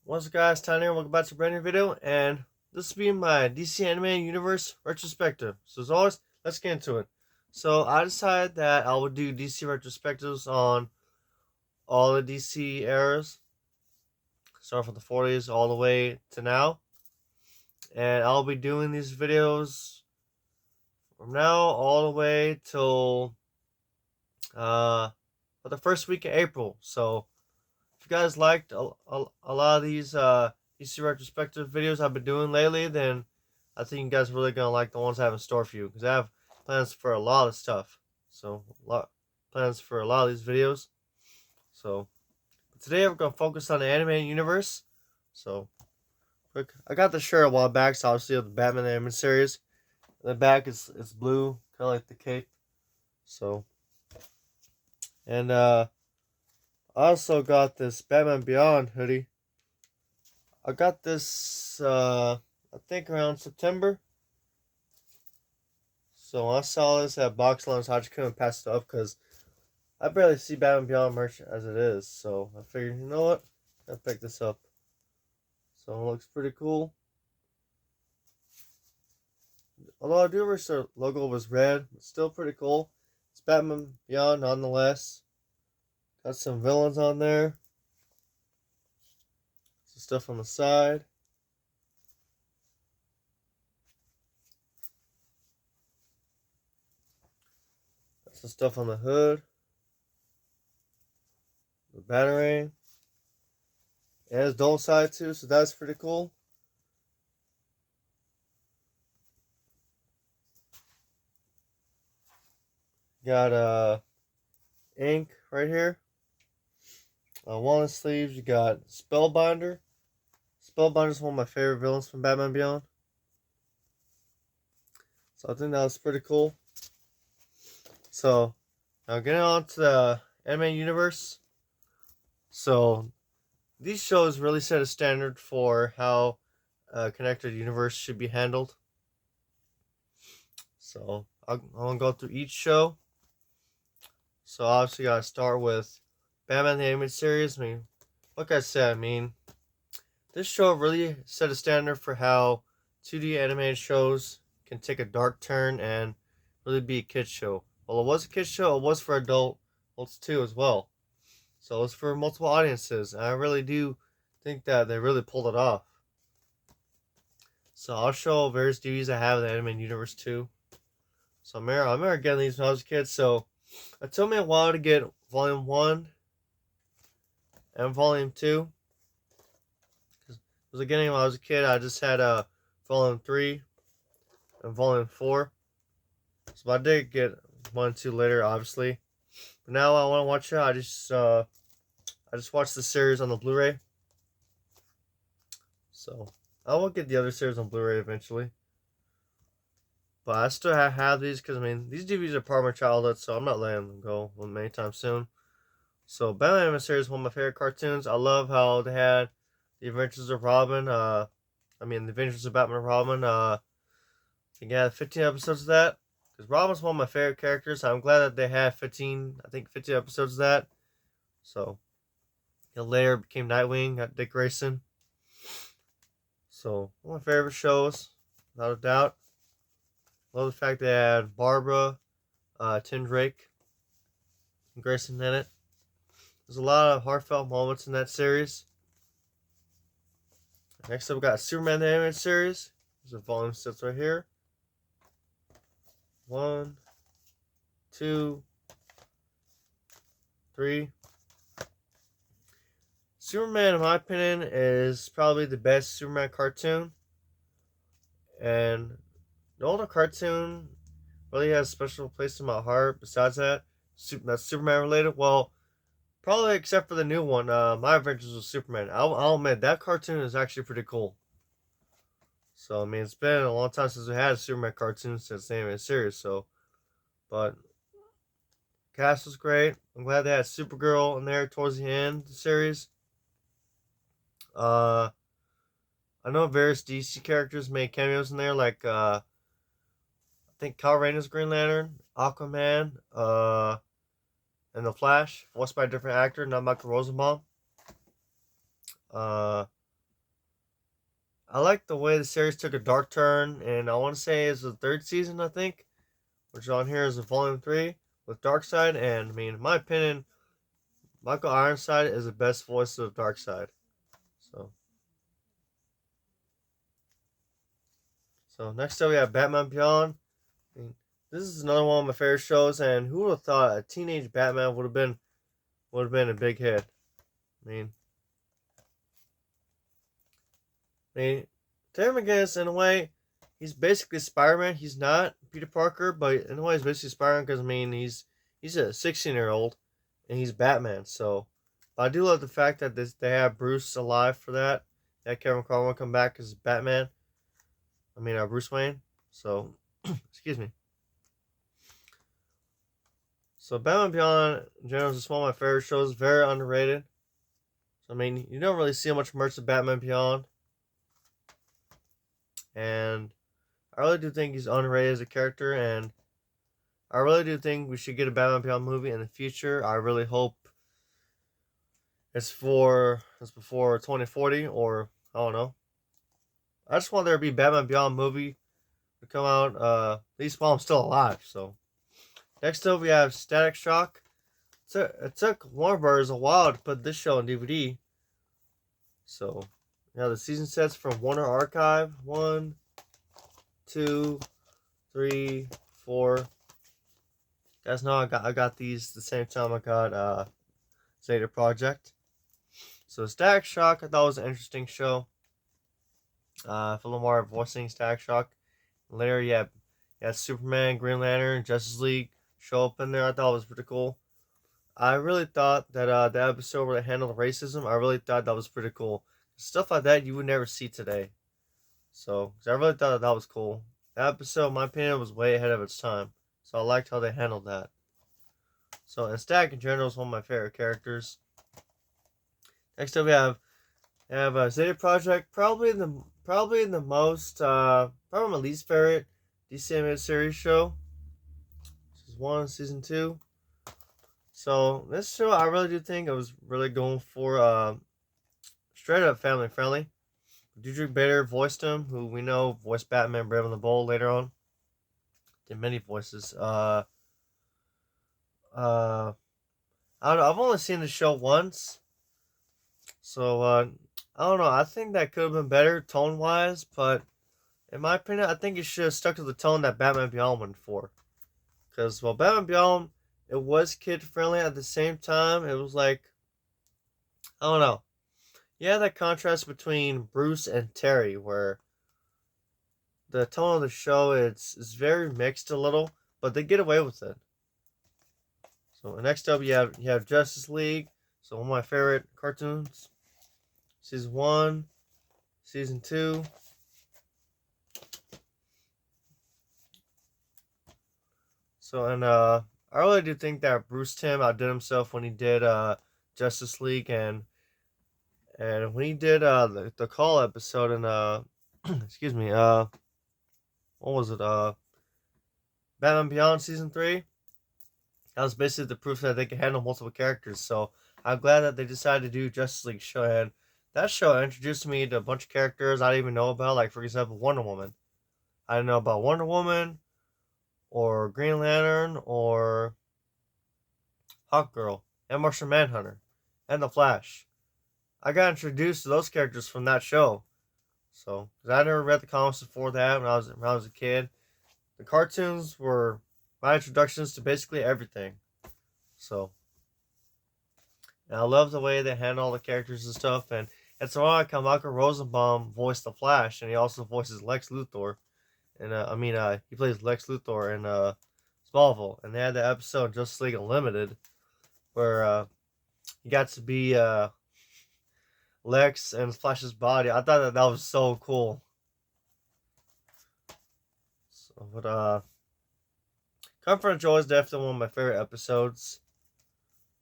What's up, guys? Tyler here. Welcome back to a brand new video, and this will be my DC Anime Universe retrospective. So as always, let's get into it. So I decided that I would do DC retrospectives on all the DC eras, starting from the 40s all the way to now, and I'll be doing these videos from now all the way till for the first week of April. So if you guys liked a lot of these DC retrospective videos I've been doing lately, then I think you guys are really gonna like the ones I have in store for you, because I have plans for a lot of stuff. So plans for a lot of these videos. So today we're gonna focus on the anime universe. So quick, I got the shirt a while back, so obviously of the Batman anime series. The back is blue, kind of like the cape. So and I also got this Batman Beyond hoodie. I got this, I think around September. So when I saw this at Box Lunch, I just couldn't pass it up because I barely see Batman Beyond merch as it is. So I figured, you know what? I'll pick this up. So it looks pretty cool. Although I do wish the logo was red, it's still pretty cool. It's Batman Beyond nonetheless. Got some villains on there. Some stuff on the side. Got some stuff on the hood. The Batarang. And it's dual side too, so that's pretty cool. Got ink right here. Walnut sleeves. You got Spellbinder. Spellbinder is one of my favorite villains from Batman Beyond. So I think that was pretty cool. So now getting on to the anime universe. So these shows really set a standard for how a connected universe should be handled. So I'm gonna go through each show. So obviously gotta start with Batman the Animated Series. Like I said, this show really set a standard for how 2D animated shows can take a dark turn and really be a kid's show. Well, it was a kid's show, it was for adults too as well. So it's for multiple audiences, and I really do think that they really pulled it off. So I'll show various DVDs I have in the anime universe too. So I remember getting these when I was a kid. So it took me a while to get Volume 1 and Volume 2. Because again, when I was a kid, I just had Volume 3 and Volume 4. So I did get 1 and 2 later, obviously. But now I want to watch it. I just watched the series on the Blu-ray. So I will get the other series on Blu-ray eventually. But I still have these because, these DVDs are part of my childhood, so I'm not letting them go anytime soon. So Batman Animated Series is one of my favorite cartoons. I love how they had the Adventures of Robin. The Adventures of Batman and Robin. I think I had 15 episodes of that. Because Robin's one of my favorite characters. I'm glad that they had 15 episodes of that. So, later became Nightwing, got Dick Grayson. So, one of my favorite shows, without a doubt. Love the fact they had Barbara, Tim Drake, and Grayson in it. There's a lot of heartfelt moments in that series. Next up, we got Superman the Animated Series. There's a volume 6 right here. 1, 2, 3. Superman, in my opinion, is probably the best Superman cartoon. And the older cartoon really has a special place in my heart. Besides that, that's Superman related. Well, probably except for the new one, My Adventures with Superman. I'll admit, that cartoon is actually pretty cool. So, it's been a long time since we had a Superman cartoon since the animated series, so. But, cast was great. I'm glad they had Supergirl in there towards the end of the series. I know various DC characters made cameos in there, like, I think Kyle Rayner's Green Lantern, Aquaman, and The Flash, voiced by a different actor, not Michael Rosenbaum. I like the way the series took a dark turn, and I want to say it's the third season, I think, which on here is a volume 3 with Darkseid. And I mean, in my opinion, Michael Ironside is the best voice of Darkseid. So, so next up we have Batman Beyond. I mean, this is another one of my favorite shows, and who would have thought a teenage Batman would have been a big hit? I mean, Terry McGinnis, in a way, he's basically Spider-Man. He's not Peter Parker, but in a way, he's basically Spider-Man because I mean, he's a 16-year-old, and he's Batman. So, but I do love the fact that they have Bruce alive for that. That Kevin Conroy come back as Batman. I mean, Bruce Wayne. So, excuse me. So, Batman Beyond in general is one of my favorite shows. Very underrated. So, I mean, you don't really see much merch of Batman Beyond, and I really do think he's underrated as a character, and I really do think we should get a Batman Beyond movie in the future. I really hope it's before 2040, or I don't know. I just want there to be a Batman Beyond movie to come out at least while I'm still alive. So next up we have Static Shock. It took Warner Bros. A while to put this show on DVD. So the season sets from Warner Archive. 1, 2, 3, 4. Guys know I got these the same time I got Zeta Project. So Static Shock I thought was an interesting show. Phil Lamar voicing Static Shock. Later you had Superman, Green Lantern, Justice League show up in there. I thought it was pretty cool. I really thought that the episode where they handled racism, I really thought that was pretty cool. Stuff like that you would never see today. So I really thought that was cool. That episode, in my opinion, was way ahead of its time. So I liked how they handled that. So, and Static in general is one of my favorite characters. Next up, we have Zeta Project, probably the most probably my least favorite DC animated series show. Season 1, Season 2. So this show, I really do think it was really going for straight up family friendly. Diedrich Bader voiced him, who we know voiced Batman Brave and the Bold later on. Did many voices. I don't know. I've only seen the show once, so I don't know. I think that could have been better tone wise, but in my opinion, I think it should have stuck to the tone that Batman Beyond went for. Because Batman Beyond, it was kid friendly at the same time. It was like, I don't know. Yeah, that contrast between Bruce and Terry, where the tone of the show is very mixed a little, but they get away with it. So next up, you have Justice League. So one of my favorite cartoons. Season 1, Season 2. So and I really do think that Bruce Timm outdid himself when he did Justice League, and when he did the call episode in excuse me, what was it, Batman Beyond Season 3. That was basically the proof that they could handle multiple characters. So I'm glad that they decided to do Justice League show, and that show introduced me to a bunch of characters I didn't even know about. Like for example, Wonder Woman. I didn't know about Wonder Woman, or Green Lantern, or Hawkgirl, and Martian Manhunter, and the Flash. I got introduced to those characters from that show. So, cause I never read the comics before that when I was a kid. The cartoons were my introductions to basically everything. So, and I love the way they handle all the characters and stuff. And it's ironic how Michael Rosenbaum voiced the Flash, and he also voices Lex Luthor. And he plays Lex Luthor in Smallville. And they had the episode Justice League Unlimited where he got to be Lex and Flash's body. I thought that was so cool. So, but Comfort and Joy is definitely one of my favorite episodes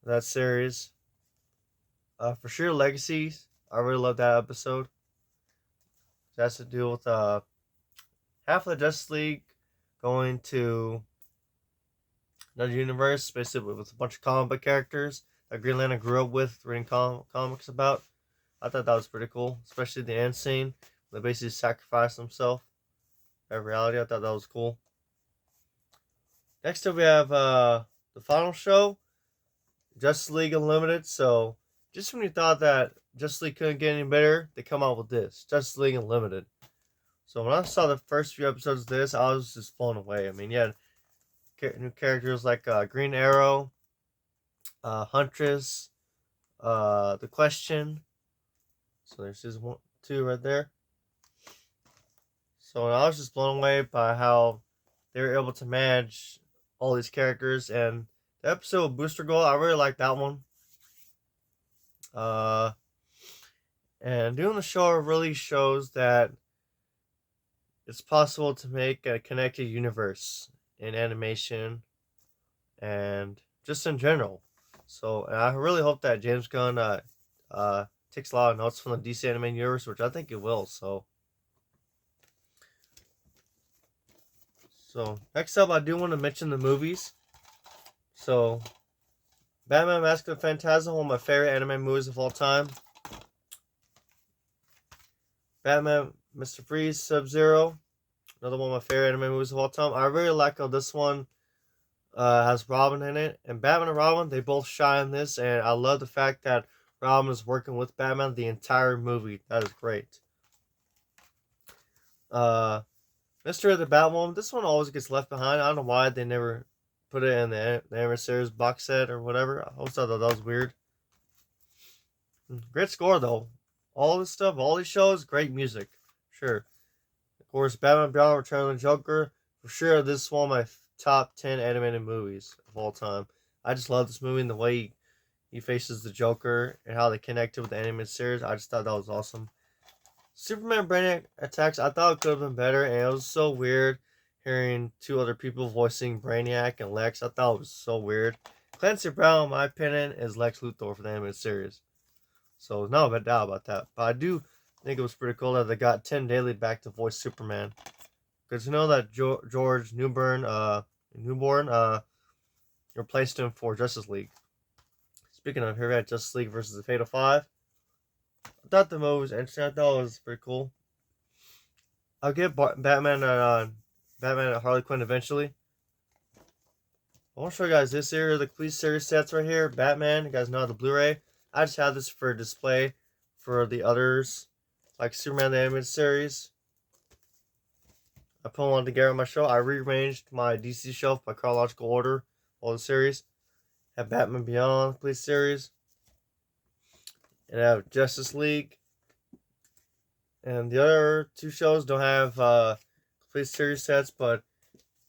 of that series. For sure, Legacies. I really love that episode. It has to do with half of the Justice League going to another universe, basically with a bunch of comic book characters that Green Lantern grew up with, reading comics about. I thought that was pretty cool, especially the end scene They basically sacrificed himself in reality. I thought that was cool. Next up, we have the final show, Justice League Unlimited. So, just when you thought that Justice League couldn't get any better, they come out with this Justice League Unlimited. So, when I saw the first few episodes of this, I was just blown away. I mean, you had new characters like Green Arrow, Huntress, The Question. So, there's just one, two right there. So, I was just blown away by how they were able to manage all these characters. And the episode Booster Gold, I really like that one. And doing the show really shows that it's possible to make a connected universe in animation and just in general. So, and I really hope that James Gunn takes a lot of notes from the DC animated universe, which I think it will. So next up, I do want to mention the movies. So, Batman Mask of the Phantasm, one of my favorite anime movies of all time. Batman, Mr. Freeze, Sub-Zero, another one of my favorite anime movies of all time. I really like how this one has Robin in it. And Batman and Robin, they both shine in this. And I love the fact that Robin is working with Batman the entire movie. That is great. Mystery of the Batwoman, this one always gets left behind. I don't know why they never put it in the animated series box set or whatever. I always thought that was weird. Great score, though. All this stuff, all these shows, great music. Sure. Of course, Batman Beyond Return of the Joker. For sure, this is one of my top 10 animated movies of all time. I just love this movie and the way he faces the Joker and how they connected with the animated series. I just thought that was awesome. Superman Brainiac Attacks, I thought it could have been better, and it was so weird hearing two other people voicing Brainiac and Lex. I thought it was so weird. Clancy Brown, in my opinion, is Lex Luthor for the animated series. So, no doubt about that. But I do think it was pretty cool that they got Tim Daly back to voice Superman. Because you know that George Newborn replaced him for Justice League. Speaking of, here we had Justice League versus the Fatal Five. I thought the movie was interesting. I thought it was pretty cool. I'll get Batman and Harley Quinn eventually. I want to show you guys this here, the complete series sets right here. Batman, you guys know the Blu-ray. I just have this for display for the others, like Superman the Animated Series. I put one together on my show. I rearranged my DC shelf by chronological order, all the series. Have Batman Beyond, complete series. And I have Justice League. And the other two shows don't have complete series sets, but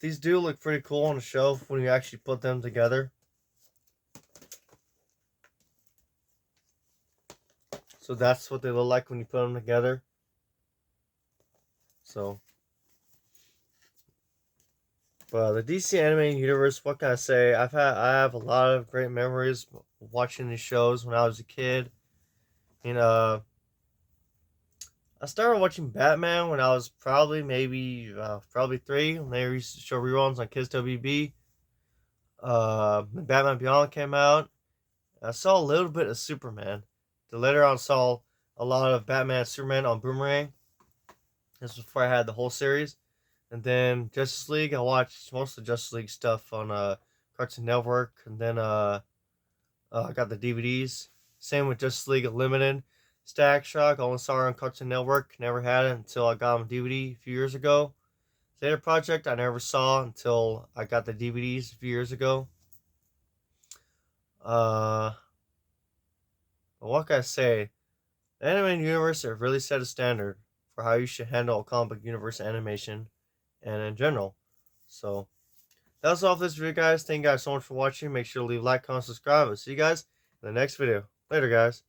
these do look pretty cool on the shelf when you actually put them together. So that's what they look like when you put them together. So, but the DC animated universe, what can I say? I have a lot of great memories watching these shows when I was a kid. You know, I started watching Batman when I was probably probably 3 when they used to show reruns on Kids WB. Batman Beyond came out. I saw a little bit of Superman. Then later on, saw a lot of Batman and Superman on Boomerang. This was before I had the whole series. And then Justice League, I watched most of the Justice League stuff on Cartoon Network. And then I got the DVDs. Same with Justice League Unlimited. Static Shock, I only saw it on Cartoon Network. Never had it until I got on DVD a few years ago. Zeta Project, I never saw until I got the DVDs a few years ago. What can I say? The animated universe have really set a standard for how you should handle a comic book universe animation and in general. So, that's all for this video, guys. Thank you guys so much for watching. Make sure to leave a like, comment, subscribe. I'll see you guys in the next video. Later, guys.